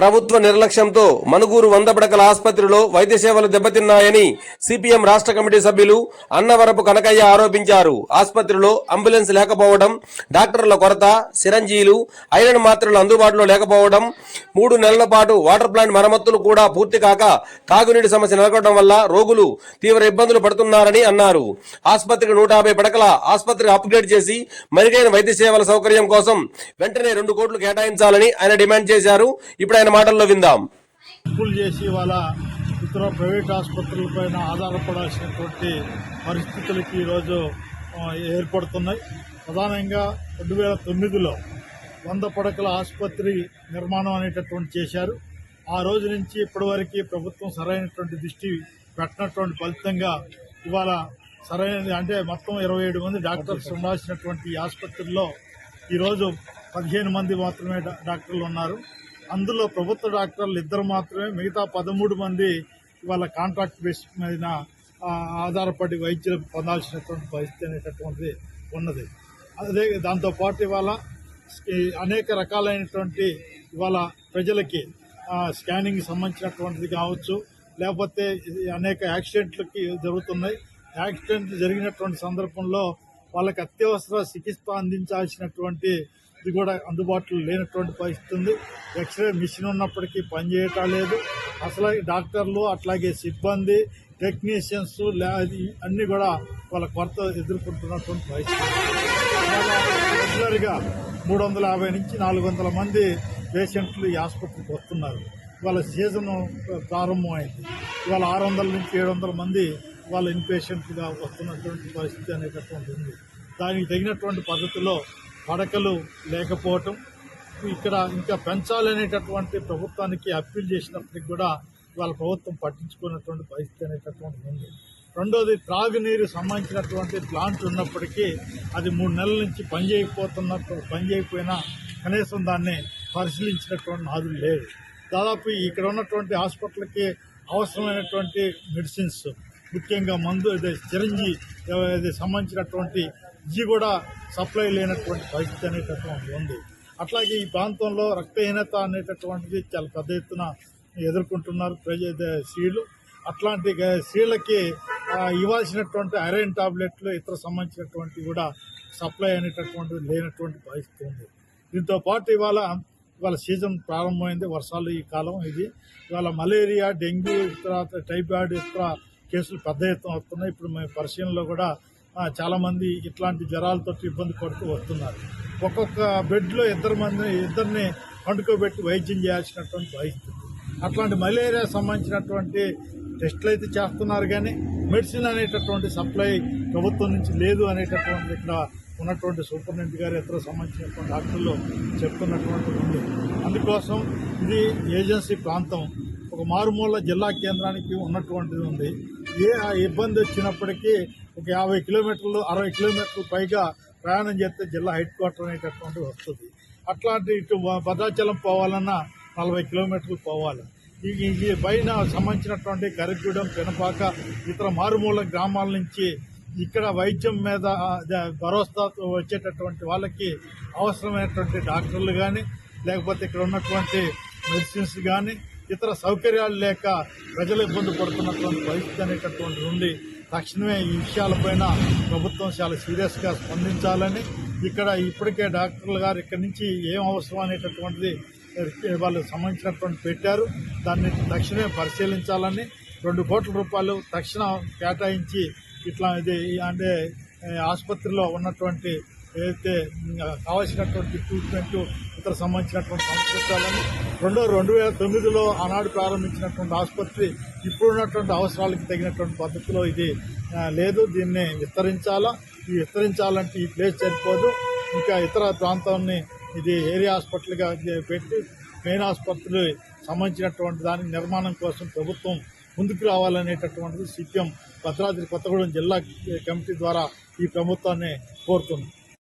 ప్రభుత్వ నిర్లక్ష్యంతో మనుగూరు 100 పడకల ఆసుపత్రిలో వైద్య సేవలు దెబ్బతిన్నాయని సిపిఎం రాష్ట్ర కమిటీ సభ్యులు అన్నవరపు కనకయ్య ఆరోపించారు. ఆసుపత్రిలో అంబులెన్స్ లేకపోవడం, డాక్టర్ల కొరత, సిరంజీలు, ఐరన్ మాత్రలు అందుబాటులో లేకపోవడం, 3 నెలల పాటు వాటర్ ప్లాంట్ మరమ్మతులు కూడా పూర్తి కాక తాగునీటి సమస్య నెలకొనడం వల్ల రోగులు తీవ్ర ఇబ్బందులు పడుతున్నారని అన్నారు. ఆసుపత్రికి 150 పడకల ఆసుపత్రి అప్గ్రేడ్ చేసి మెరుగైన వైద్య సేవల సౌకర్యం కోసం వెంటనే 2 కోట్లు కేటాయించాలని ఆయన డిమాండ్ చేశారు. ఇప్పుడు ఆయన మాటల్లో విందాం. అప్పులు చేసి వాళ్ళ ఇతర ప్రైవేట్ ఆసుపత్రులపైన ఆధారపడాల్సినటువంటి పరిస్థితులకి ఈరోజు ఏర్పడుతున్నాయి. ప్రధానంగా 2009లో 100 పడకల ఆసుపత్రి నిర్మాణం అనేటటువంటి చేశారు. ఆ రోజు నుంచి ఇప్పటి వరకు ప్రభుత్వం సరైనటువంటి దృష్టి పెట్టినటువంటి ఫలితంగా ఇవాళ సరైనది అంటే మొత్తం 27 మంది డాక్టర్స్ ఉండాల్సినటువంటి ఆసుపత్రిలో ఈరోజు 15 మంది మాత్రమే డాక్టర్లు ఉన్నారు. అందులో ప్రభుత్వ డాక్టర్లు 2 మాత్రమే, మిగతా 13 మంది ఇవాళ కాంట్రాక్ట్ బేస్ మీద ఆధారపడి వైద్యులు పొందాల్సినటువంటి పరిస్థితి అనేటటువంటిది ఉన్నది. అదే దాంతోపాటు ఇవాళ అనేక రకాలైనటువంటి ఇవాళ ప్రజలకి స్కానింగ్ సంబంధించినటువంటిది కావచ్చు, లేకపోతే అనేక యాక్సిడెంట్లకి జరుగుతున్నాయి. యాక్సిడెంట్లు జరిగినటువంటి సందర్భంలో వాళ్ళకి అత్యవసర చికిత్స అందించాల్సినటువంటి ఇది కూడా అందుబాటులో లేనటువంటి పరిస్థితి ఉంది. ఎక్స్రే మిషన్ ఉన్నప్పటికీ పనిచేయటం లేదు. అసలు డాక్టర్లు అట్లాగే సిబ్బంది, టెక్నీషియన్స్ అన్నీ కూడా వాళ్ళ కొరత ఎదుర్కొంటున్నటువంటి పరిస్థితి. రెగ్యులర్గా 350 నుంచి 400 మంది పేషెంట్లు ఈ ఆసుపత్రికి వస్తున్నారు. వాళ్ళ సీజన్ ప్రారంభమైంది. ఇవాళ 600 నుంచి 700 మంది వాళ్ళ ఇన్పేషెంట్గా వస్తున్నటువంటి పరిస్థితి అనేటటువంటి ఉంది. దానికి తగినటువంటి పద్ధతిలో పడకలు లేకపోవటం, ఇక్కడ ఇంకా పెంచాలనేటటువంటి ప్రభుత్వానికి అప్పీల్ చేసినప్పటికి కూడా వాళ్ళ ప్రభుత్వం పట్టించుకున్నటువంటి పరిస్థితి అనేటటువంటి ఉంది. రెండోది, త్రాగునీరు సంబంధించినటువంటి ప్లాంట్ ఉన్నప్పటికీ అది 3 నెలల నుంచి పనిచేయకపోయినా కనీసం దాన్ని పరిశీలించినటువంటి నాదులు లేదు. దాదాపు ఇక్కడ ఉన్నటువంటి హాస్పిటల్కి అవసరమైనటువంటి మెడిసిన్స్, ముఖ్యంగా మందు చిరంజీవి సంబంధించినటువంటి ఇది కూడా సప్లై లేనటువంటి పరిస్థితి అనేటటువంటి ఉంది. అట్లాగే ఈ ప్రాంతంలో రక్తహీనత అనేటటువంటిది చాలా పెద్ద ఎత్తున ఎదుర్కొంటున్నారు స్త్రీలు. అట్లాంటి స్త్రీలకి ఇవ్వాల్సినటువంటి ఐరన్ టాబ్లెట్లు, ఇతర సంబంధించినటువంటి కూడా సప్లై అనేటటువంటిది లేనటువంటి పరిస్థితి ఉంది. దీంతో పాటు ఇవాళ సీజన్ ప్రారంభమైంది, వర్షాలు ఈ కాలం ఇది. ఇవాళ మలేరియా, డెంగ్యూ, తర్వాత టైఫాయిడ్ ఇతర కేసులు పెద్ద ఎత్తున వస్తున్నాయి. ఇప్పుడు మేము పరిశీలనలో కూడా చాలామంది ఇట్లాంటి జ్వరాలతో ఇబ్బంది పడుతూ వస్తున్నారు. ఒక్కొక్క బెడ్లో ఇద్దరిని పండుకోబెట్టి వైద్యం చేయాల్సినటువంటి పరిస్థితి. అట్లాంటి మలేరియా సంబంధించినటువంటి టెస్టులు అయితే చేస్తున్నారు, కానీ మెడిసిన్ అనేటటువంటి సప్లై ప్రభుత్వం నుంచి లేదు అనేటటువంటి ఇక్కడ ఉన్నటువంటి సూపరింటెండెంట్ గారు ఇతర సంబంధించినటువంటి డాక్టర్లు చెప్తున్నటువంటి ఉంది. అందుకోసం ఇది ఏజెన్సీ ప్రాంతం, ఒక మారుమూల జిల్లా కేంద్రానికి ఉన్నటువంటిది ఉంది. ఇబ్బంది వచ్చినప్పటికీ ఒక 50 కిలోమీటర్లు 60 కిలోమీటర్లు పైగా ప్రయాణం చేస్తే జిల్లా హెడ్ క్వార్టర్ అనేటటువంటిది వస్తుంది. అట్లాంటి ఇటు భద్రాచలం పోవాలన్నా 40 కిలోమీటర్లు పోవాలి. ఈ పైన సంబంధించినటువంటి కరిగూడెం, పెనపాక ఇతర మారుమూల గ్రామాల నుంచి ఇక్కడ వైద్యం మీద భరోసా వచ్చేటటువంటి వాళ్ళకి అవసరమైనటువంటి డాక్టర్లు కానీ, లేకపోతే ఇక్కడ ఉన్నటువంటి మెడిసిన్స్ కానీ, ఇతర సౌకర్యాలు లేక ప్రజలు ఇబ్బంది పడుతున్నటువంటి పరిస్థితి అనేటటువంటి ఉంది. తక్షణమే ఈ విషయాలపైన ప్రభుత్వం చాలా సీరియస్గా స్పందించాలని, ఇక్కడ ఇప్పటికే డాక్టర్లు గారు ఇక్కడి నుంచి ఏం అవసరం అనేటటువంటిది వాళ్ళు సంబంధించినటువంటి పెట్టారు. దాన్ని తక్షణమే పరిశీలించాలని, 2 కోట్ల రూపాయలు తక్షణం కేటాయించి ఇట్లా ఇది అంటే ఆసుపత్రిలో ఉన్నటువంటి ఏదైతే కావాల్సినటువంటి ట్రీట్మెంట్ ఇతర సంబంధించినటువంటి సంస్కృతాలని 2009లో ఆనాడు ప్రారంభించినటువంటి ఆసుపత్రి ఇప్పుడున్నటువంటి అవసరాలకు తగినటువంటి పద్ధతిలో ఇది లేదు. దీన్ని విస్తరించాలంటే ఈ ప్లేస్ సరిపోదు. ఇంకా ఇతర ప్రాంతాన్ని ఇది ఏరియా హాస్పిటల్గా పెట్టి మెయిన్ ఆసుపత్రులు సంబంధించినటువంటి దాని నిర్మాణం కోసం ప్రభుత్వం ముందుకు రావాలనేటటువంటిది సిపిఎం భద్రాద్రి కొత్తగూడెం జిల్లా కమిటీ ద్వారా ఈ ప్రభుత్వాన్ని కోరుతుంది.